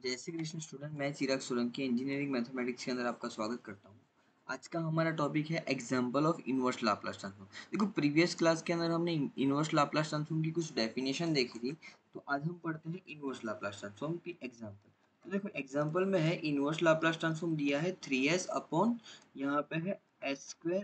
जय श्री कृष्ण स्टूडेंट। मैं चिराग Solanki engineering mathematics के अंदर आपका स्वागत करता हूँ। आज का हमारा टॉपिक है example of inverse Laplace transform. देखो, प्रीवियस क्लास के अंदर हमने इनवर्स लाप्लास ट्रांसफॉर्म की कुछ डेफिनेशन देखी थी, तो आज हम पढ़ते हैं इनवर्स लाप्लास ट्रांसफॉर्म की एग्जाम्पल। तो देखो, एग्जाम्पल में है इनवर्स लाप्लास ट्रांसफॉर्म दिया है 3s अपॉन यहाँ पे है s²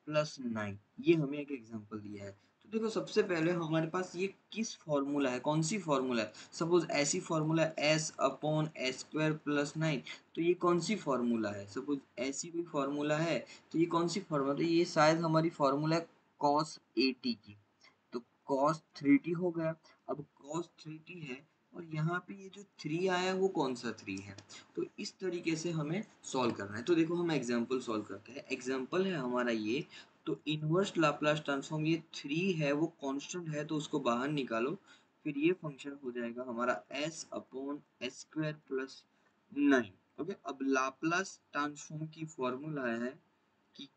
+ 9। ये हमें एक एग्जाम्पल दिया है। तो देखो, सबसे पहले हमारे पास ये किस फॉर्मूला है, कौन सी फॉर्मूला है। सपोज ऐसी फॉर्मूला s/s² + 9, तो ये कौन सी फॉर्मूला है। सपोज ऐसी कोई फॉर्मूला है, तो ये कौन सी फॉर्मूला, तो ये शायद हमारी फॉर्मूला है cos 80 की। तो cos 3t हो गया। अब cos 3t है और यहाँ पे ये जो 3 आया वो कौन सा 3 है। तो इस तरीके से हमें सॉल्व करना है। तो देखो, हम एग्जाम्पल सॉल्व करते हैं। एग्जाम्पल है हमारा ये। तो इनवर्स लाप्लास ट्रांसफॉर्म, ये 3 है वो कांस्टेंट है, तो उसको बाहर निकालो। फिर ये फंक्शन हो जाएगा हमारा s/s² + 9। ओके, अब लाप्लास ट्रांसफॉर्म की फॉर्मूला है कि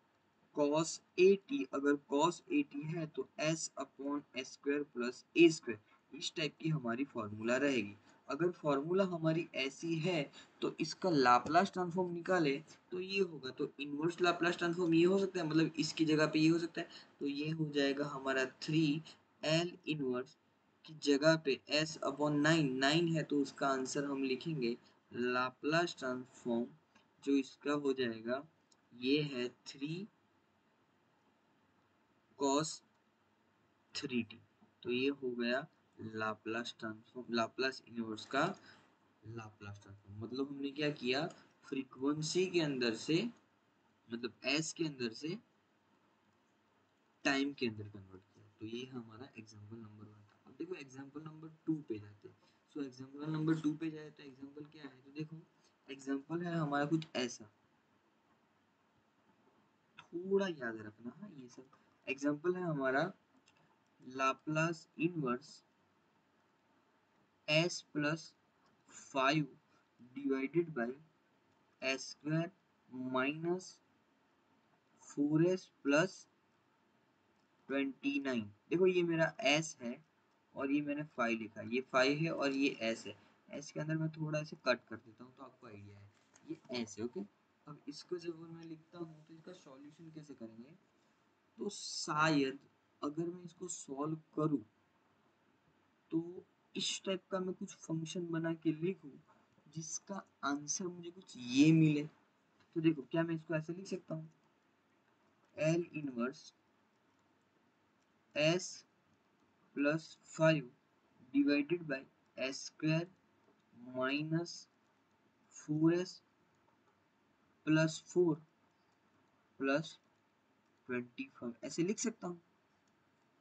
cos 80, अगर cos 80 है तो s/s² + a²। इस टाइप की हमारी फॉर्मूला रहेगी। अगर फॉर्मूला हमारी ऐसी है तो इसका लाप्लास ट्रांसफॉर्म निकाले तो ये होगा। तो इनवर्स लाप्लास ट्रांसफॉर्म ये हो सकता है, मतलब इसकी जगह पे ये हो सकता है। तो ये हो जाएगा हमारा 3l इनवर्स की जगह पे s/9। 9 है तो उसका आंसर हम लिखेंगे लाप्लास ट्रांसफॉर्म, जो इसका हो जाएगा ये है 3 cos 3t। तो ये हो गया लाप्लास ट्रांसफॉर्म, लाप्लास इनवर्स का लाप्लास ट्रांसफॉर्म। मतलब हमने क्या किया, फ्रीक्वेंसी के अंदर से, मतलब s के अंदर से टाइम के अंदर कन्वर्ट किया। तो ये हमारा एग्जांपल नंबर 1 था। अब देखो, एग्जांपल नंबर 2 पे जाते हैं। सो एग्जांपल नंबर 2 पे जाए तो एग्जांपल क्या है, तो देखो एग्जांपल है हमारा कुछ ऐसा, थोड़ा याद रखना। हाँ, ये सब एग्जांपल है हमारा Laplace inverse s+5 divided by s² - 4s + 29। देखो, ये मेरा s है और ये मैंने 5 लिखा। ये 5 है और ये s है। s के अंदर मैं थोड़ा ऐसे कट कर देता हूँ तो आपको आइडिया है। ये s है। ओके, अब इसको जब मैं लिखता हूँ तो इसका सॉल्यूशन कैसे करेंगे। तो शायद अगर मैं इसको सॉल्व करूँ तो इस टाइप का मैं कुछ फंक्शन बना के लिखूं जिसका आंसर मुझे कुछ ये मिले। तो देखो, क्या मैं इसको ऐसे लिख सकता हूँ, l inverse s+5 divided by s² - 4s + 4 + 25, ऐसे लिख सकता हूँ।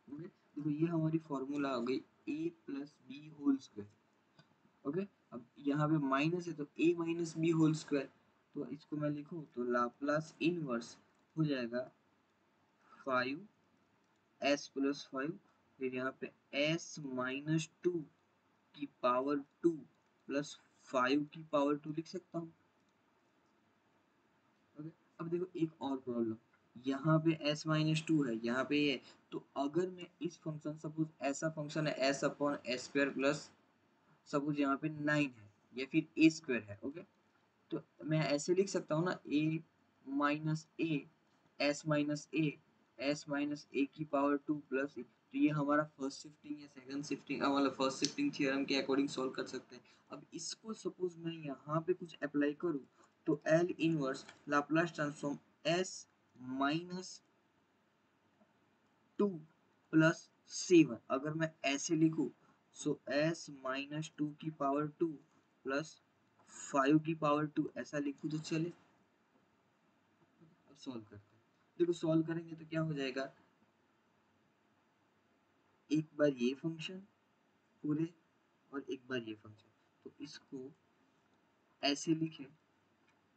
ओके, देखो ये हमारी फॉर्मूला हो गई a+b²। ओके, अब यहाँ पे माइनस है तो a - b²। तो इसको मैं लिखूँ तो लाप्लास इनवर्स हो जाएगा 5s+5, फिर यहाँ पे s - 2 की पावर 2 प्लस 5 की पावर 2 लिख सकता हूँ। ओके, अब देखो एक और प्रॉब्लम, यहाँ पे s - 2 है, यहाँ पे ये है। तो अगर मैं इस फंक्शन, सपोज ऐसा फंक्शन है s/s² प्लस, सपोज यहाँ पे 9 है या फिर a² है। ओके, तो मैं ऐसे लिख सकता हूँ ना, a माइनस ए की पावर 2 प्लस ए। तो ये हमारा फर्स्ट शिफ्टिंग या सेकंड शिफ्टिंग, मतलब फर्स्ट शिफ्टिंग थ्योरम के अकॉर्डिंग सॉल्व कर सकते हैं। अब इसको सपोज मैं यहाँ पे कुछ अप्लाई करूँ तो L inverse Laplace transform s-2 + 7, अगर मैं ऐसे लिखूँ सो s - 2 की पावर 2 प्लस 5 की पावर 2, ऐसा लिखूँ तो चले। अब सॉल्व करते हैं। देखो, सॉल्व करेंगे तो क्या हो जाएगा, एक बार ये फंक्शन पूरे और एक बार ये फंक्शन। तो इसको ऐसे लिखें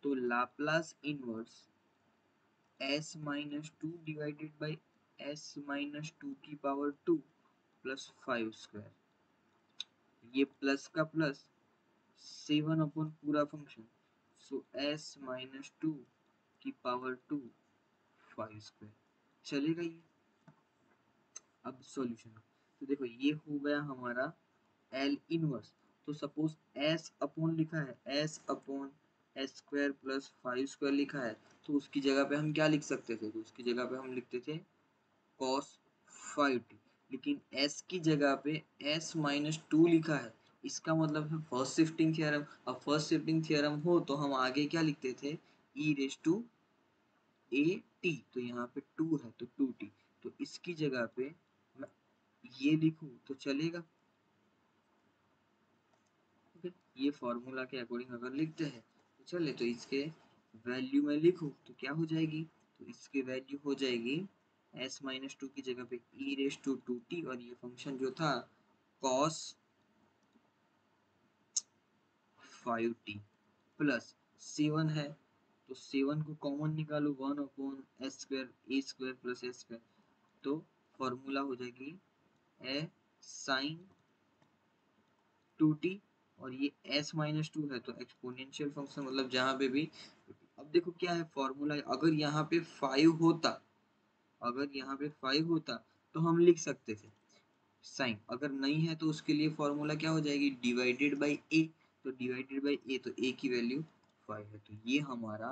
तो Laplace inverse s - 2 divided bye s - 2 की पावर 2 प्लस 5²। ये प्लस का प्लस 7 अपॉन पूरा फंक्शन, सो s - 2 की पावर 2 5²। चलेगा ये। अब सॉल्यूशन, तो देखो ये हो गया हमारा एल इनवर्स। तो सपोज एस अपॉन लिखा है, S upon S square plus 5 square लिखा है, तो उसकी जगह पे हम क्या लिख सकते थे, तो उसकी जगह पे हम लिखते थे cos 5t। लेकिन s की जगह पे s माइनस 2 लिखा है, इसका मतलब है फर्स्ट शिफ्टिंग थ्योरम। अब फर्स्ट शिफ्टिंग थ्योरम हो तो हम आगे क्या लिखते थे, e raise to a t, तो यहाँ पे 2 है तो 2t, तो इसकी जगह पे मैं ये लिखूं तो चलेगा। ओके, ये फॉर्मूला के अकॉर्डिंग अगर लिखते हैं तो चले, तो इसके वैल्यू में लिखूं तो क्या हो जाएगी, तो इसकी वैल्यू हो जाएगी s माइनस 2 की जगह पे e रेज टू 2t, और ये फंक्शन जो था cos 5t प्लस 7 है, तो 7 को कॉमन निकालो, 1 अपॉन एस स्क्वायर ए स्क्वायर प्लस एस स्क्वायर, तो फॉर्मूला हो जाएगी ए साइन 2t, और ये s माइनस 2 है तो एक्सपोनेंशियल फंक्शन, मतलब जहाँ पे भी, अब देखो क्या है फॉर्मूला, अगर यहाँ पे 5 होता, अगर यहाँ पे 5 होता तो हम लिख सकते थे साइन, अगर नहीं है तो उसके लिए फॉर्मूला क्या हो जाएगी, डिवाइडेड बाई ए, तो डिवाइडेड बाई ए, तो ए की वैल्यू 5 है, तो ये हमारा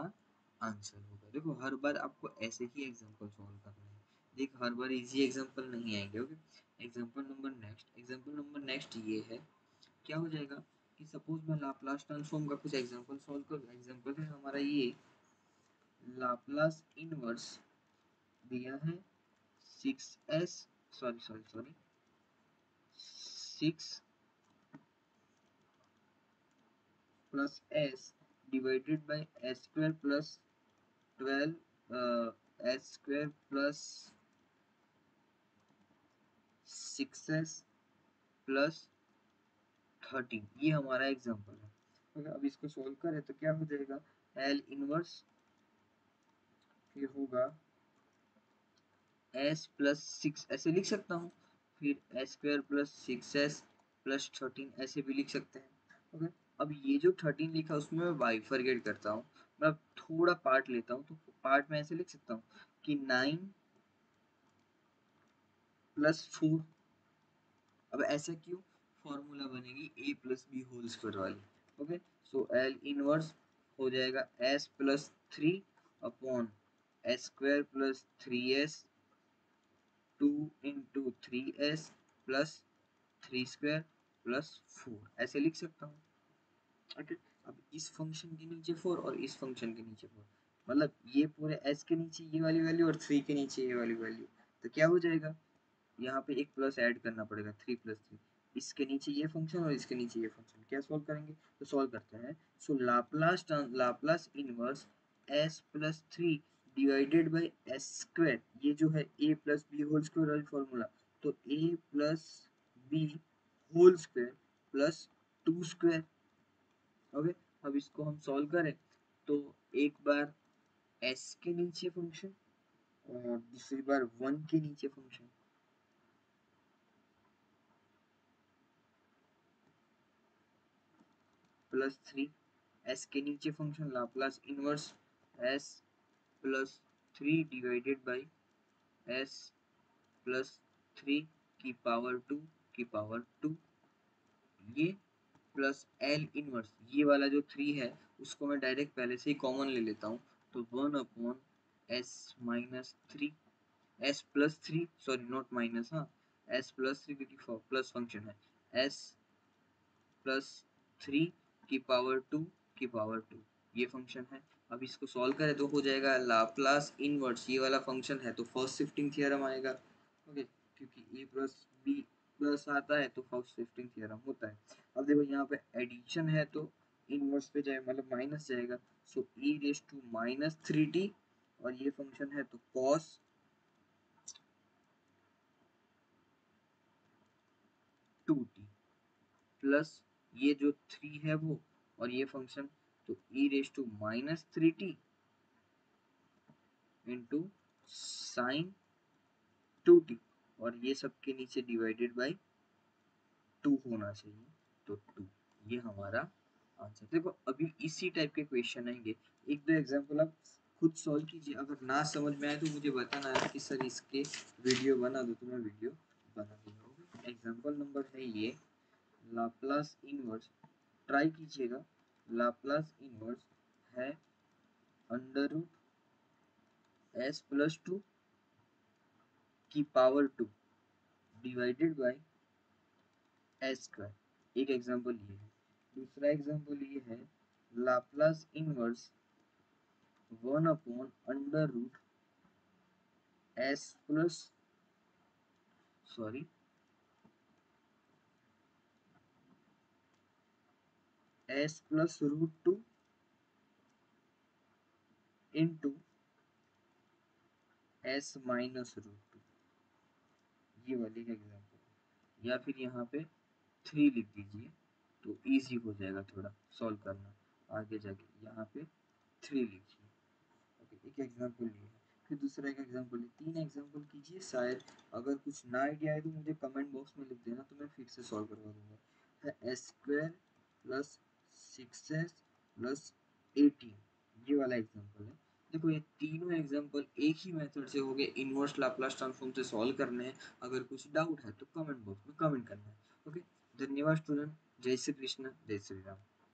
आंसर होगा। देखो हर बार आपको ऐसे ही एग्जांपल सॉल्व करना है, देख हर बार इजी एग्जांपल नहीं आएंगे। ओके, एग्जांपल नंबर नेक्स्ट ये है, क्या हो जाएगा कि सपोज मैं लाप्लास ट्रांसफॉर्म का कुछ एग्जांपल सॉल्व करूँ। एग्जांपल है हमारा ये, लाप्लास इनवर्स दिया है 6s, sorry 6 plus S divided by s square plus 12 S square plus 6s plus 13, ये हमारा एग्जांपल है। अगर अब इसको सोल्व करें तो क्या हो जाएगा, एल इनवर्स फिर होगा एस प्लस 6, ऐसे लिख सकता हूँ, फिर S square plus 6s plus 13 ऐसे भी लिख सकते हैं। ओके, अब ये जो 13 लिखा उसमें मैं बाइफरकेट करता हूँ, मैं थोड़ा पार्ट लेता हूँ, तो पार्ट में ऐसे लिख सकता हूँ कि 9 प्लस 4। अब ऐसा क्यों, फॉर्मूला बनेगी ए प्लस बी होल स्क्वायर वाली। ओके, सो एल इनवर्स हो जाएगा S plus 3 upon S square plus 3s 2 into 3s plus 3 square plus 4, ऐसे लिख सकता हूँ। ओके, अब इस फंक्शन के नीचे 4 और इस फंक्शन के नीचे 4, मतलब ये पूरे s के नीचे ये वाली वैल्यू और 3 के नीचे ये वाली वैल्यू, तो क्या हो जाएगा, यहाँ पे एक प्लस ऐड करना पड़ेगा, 3 प्लस 3, इसके नीचे ये फंक्शन और इसके नीचे ये फंक्शन, क्या सॉल्व करेंगे, तो सॉल्व करते हैं। So Laplace inverse s plus 3 divided by s square, ये जो है a plus B whole square वाली फॉर्मूला, तो a plus B whole square plus 2 square. Okay, अब इसको हम सॉल्व करें तो एक बार s के नीचे फंक्शन और दूसरी बार 1 के नीचे फंक्शन, प्लस 3 s के नीचे function Laplace inverse s plus 3 divided by s plus 3 की पावर 2 की पावर 2, ये प्लस एल इनवर्स, ये वाला जो 3 है उसको मैं डायरेक्ट पहले से ही कॉमन ले लेता हूँ, तो 1 upon s minus 3, s plus 3, sorry not minus, हाँ s प्लस 3 क्योंकि प्लस फंक्शन है, s प्लस 3 की पावर 2 की पावर 2, ये फंक्शन है। अब इसको सॉल्व करें तो हो जाएगा लाप्लास इनवर्स, ये वाला फंक्शन है तो फर्स्ट शिफ्टिंग थ्योरम आएगा। ओके, क्योंकि ए प्लस बी प्लस आता है तो फर्स्ट शिफ्टिंग थ्योरम होता है। अब देखो यहाँ पे एडिशन है तो इनवर्स पे जाए, मतलब माइनस जाएगा, so e raise to minus 3t, और ये फंक्शन है तो cos 2t प्लस ये जो 3 है वो, और ये फंक्शन, तो e raise to minus 3t into sine 2t, और ये सब के नीचे डिवाइडेड बाई 2 होना चाहिए, तो 2, ये हमारा आंसर। देखो अभी इसी टाइप के क्वेश्चन आएंगे, एक दो एग्जांपल आप खुद सॉल्व कीजिए, अगर ना समझ में आए तो मुझे बताना है कि सर इसके वीडियो बना दो, तो मैं वीडियो बना दूंगा। एग्जांपल नंबर है ये, लाप्लास इनवर्स, ट्राई कीजिएगा, लाप्लास इनवर्स है under root s plus two की power 2 divided by s square. एक एग्जांपल ये है। दूसरा एग्जांपल ये है Laplace inverse 1 upon under root s plus sorry s plus root 2 into s minus root 2। ये वाली का एग्जांपल। या फिर यहाँ पे 3 लिख दीजिए तो इजी हो जाएगा थोड़ा सॉल्व करना आगे जाके। यहाँ पे 3 लिखिए। ओके, एक एग्जांपल ये है। फिर दूसरा एक एग्जांपल है। 3 एग्जांपल कीजिए। शायद अगर कुछ ना आइडिया आए तो मुझे कमेंट बॉक्स में लिख देना, तो मैं फिर से सॉल्व करवा दूंगा। है S square plus 6s plus 18, ये वाला एग्जांपल है। देखो ये तीनों एग्जांपल एक ही मेथड से हो गए, इनवर्स लाप्लास ट्रांसफॉर्म से सॉल्व करने हैं। अगर कुछ डाउट है तो कमेंट बॉक्स में कमेंट करना है। ओके, धन्यवाद स्टूडेंट। जय श्री कृष्ण, जय श्री राम।